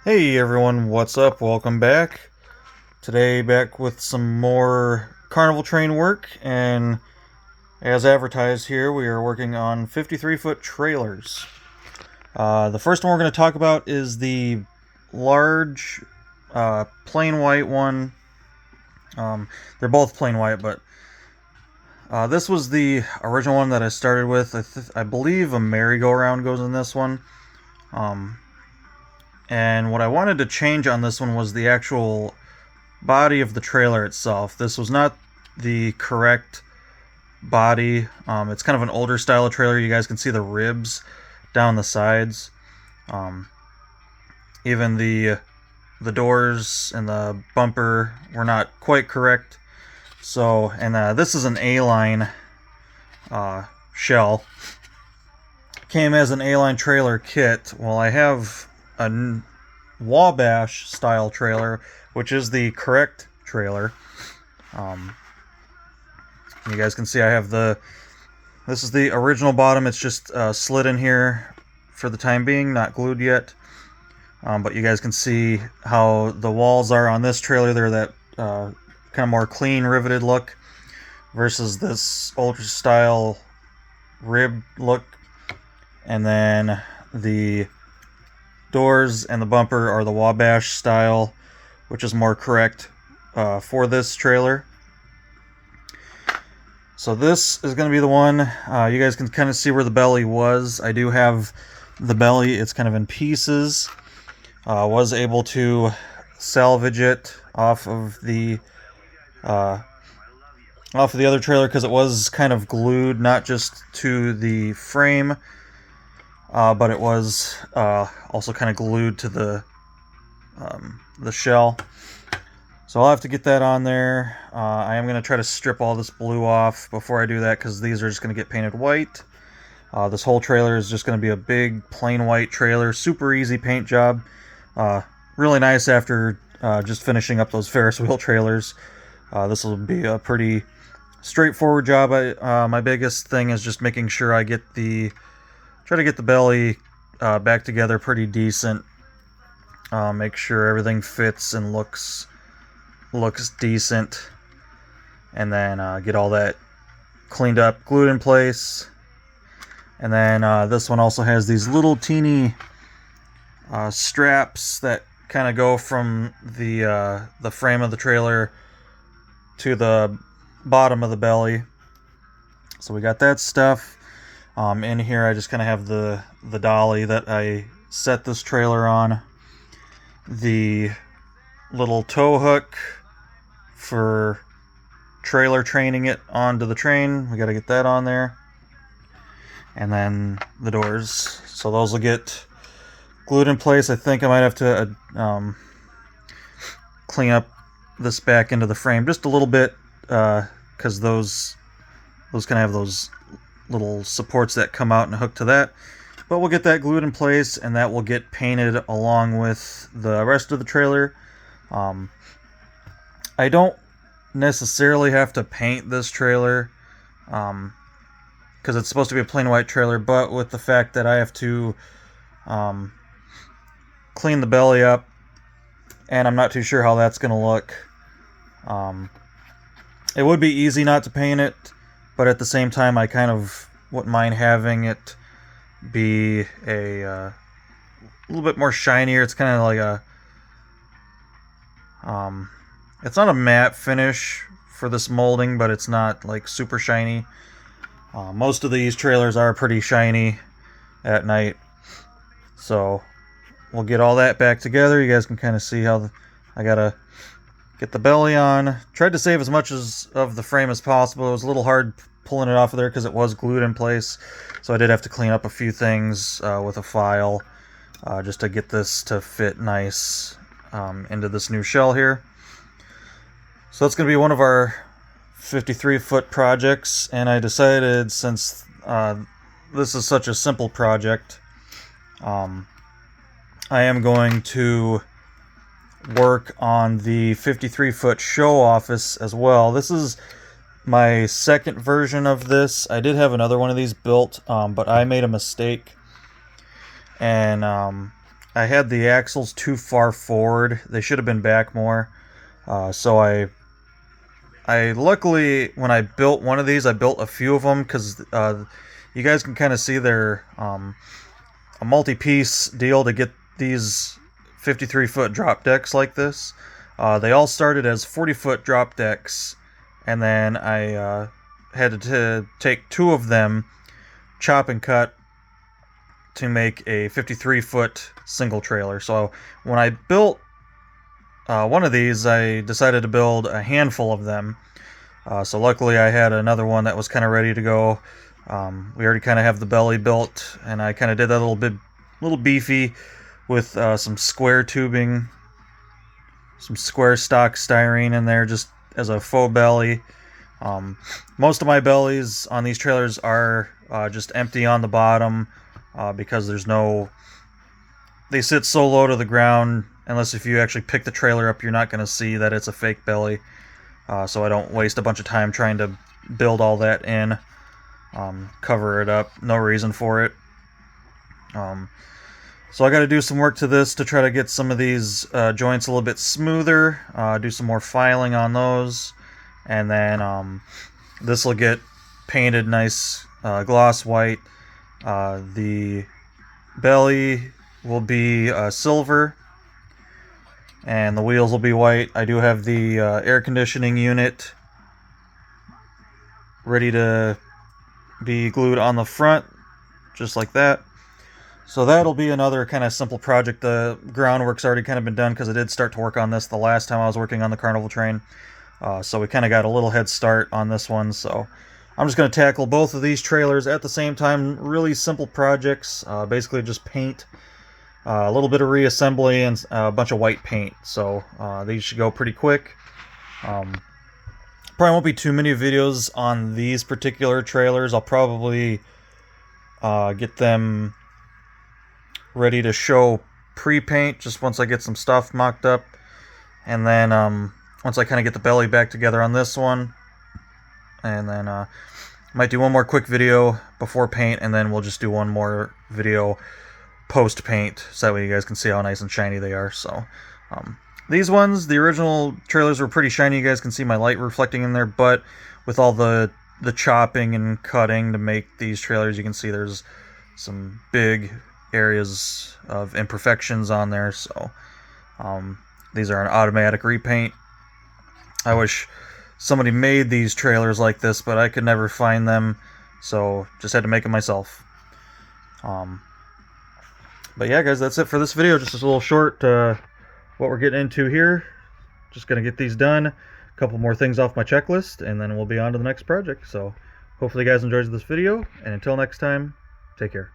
Hey everyone, what's up? Welcome back. Today, back with some more Carnival train work, and as advertised here, we are working on 53-foot trailers. The first one we're going to talk about is the large, plain white one. They're both plain white, but this was the original one that I started with. I believe a merry-go-round goes in this one. Um, and what I wanted to change on this one was the actual body of the trailer itself. This was not the correct body. It's kind of an older style of trailer. You guys can see the ribs down the sides. Um, Even the doors and the bumper were not quite correct. So, and this is an A-line shell. Came as an A-line trailer kit. Well, I have a Wabash style trailer, which is the correct trailer. Um, you guys can see I have this is the original bottom. It's just slid in here for the time being, not glued yet. But you guys can see how the walls are on this trailer. They're that kind of more clean riveted look versus this ultra style rib look. And then the doors and the bumper are the Wabash style, which is more correct for this trailer. So this is going to be the one. You guys can kind of see where the belly was. I do have the belly. It's kind of in pieces. Was able to salvage it off of the other trailer because it was kind of glued, not just to the frame, but it was also kind of glued to the shell. So I'll have to get that on there. I am going to try to strip all this blue off before I do that because these are just going to get painted white. This whole trailer is just going to be a big plain white trailer. Super easy paint job. Really nice after just finishing up those Ferris wheel trailers. This will be a pretty straightforward job. My biggest thing is just making sure I try to get the belly back together pretty decent. Make sure everything fits and looks decent, and then get all that cleaned up, glued in place. And then this one also has these little teeny straps that kind of go from the frame of the trailer to the bottom of the belly. So we got that stuff. In here I just kind of have the dolly that I set this trailer on, the little tow hook for trailer training it onto the train. We got to get that on there. And then the doors. So those will get glued in place. I think I might have to clean up this back into the frame just a little bit because those kind of have those little supports that come out and hook to that. But we'll get that glued in place, and that will get painted along with the rest of the trailer. I don't necessarily have to paint this trailer because it's supposed to be a plain white trailer, but with the fact that I have to clean the belly up, and I'm not too sure how that's going to look. It would be easy not to paint it, but at the same time I kind of wouldn't mind having it be a little bit more shinier. It's kind of like it's not a matte finish for this molding, but it's not like super shiny. Most of these trailers are pretty shiny at night. So we'll get all that back together. You guys can kind of see how I gotta get the belly on. Tried to save as much of the frame as possible. It was a little hard pulling it off of there because it was glued in place. So I did have to clean up a few things with a file just to get this to fit nice into this new shell here. So that's going to be one of our 53-foot projects, and I decided since this is such a simple project, I am going to work on the 53-foot show office as well. This is my second version of this. I did have another one of these built, but I made a mistake, and I had the axles too far forward. They should have been back more. So I luckily, when I built one of these, I built a few of them because you guys can kind of see they're a multi-piece deal to get these 53-foot drop decks like this. They all started as 40-foot drop decks, and then I had to take two of them, chop and cut, to make a 53-foot single trailer. So when I built one of these, I decided to build a handful of them. So luckily I had another one that was kind of ready to go. We already kind of have the belly built, and I kind of did that little beefy with some square tubing, some square stock styrene in there just as a faux belly. Most of my bellies on these trailers are just empty on the bottom because there's no... They sit so low to the ground, unless if you actually pick the trailer up, you're not going to see that it's a fake belly. So I don't waste a bunch of time trying to build all that in, cover it up. No reason for it. So I got to do some work to this to try to get some of these joints a little bit smoother, do some more filing on those, and then this will get painted nice gloss white. The belly will be silver, and the wheels will be white. I do have the air conditioning unit ready to be glued on the front, just like that. So that'll be another kind of simple project. The groundwork's already kind of been done because I did start to work on this the last time I was working on the Carnival train. So we kind of got a little head start on this one. So I'm just going to tackle both of these trailers at the same time. Really simple projects. Basically just paint, a little bit of reassembly, and a bunch of white paint. So these should go pretty quick. Probably won't be too many videos on these particular trailers. I'll probably get them ready to show pre-paint just once I get some stuff mocked up, and then once I kind of get the belly back together on this one, and then might do one more quick video before paint, and then we'll just do one more video post paint, so that way you guys can see how nice and shiny they are. So these ones, the original trailers, were pretty shiny. You guys can see my light reflecting in there, but with all the chopping and cutting to make these trailers, you can see there's some big areas of imperfections on there. So these are an automatic repaint. I wish somebody made these trailers like this, but I could never find them, so just had to make them myself. But yeah, guys, that's it for this video. Just a little short what we're getting into here. Just gonna get these done, a couple more things off my checklist, and then we'll be on to the next project. So hopefully you guys enjoyed this video, and until next time, take care.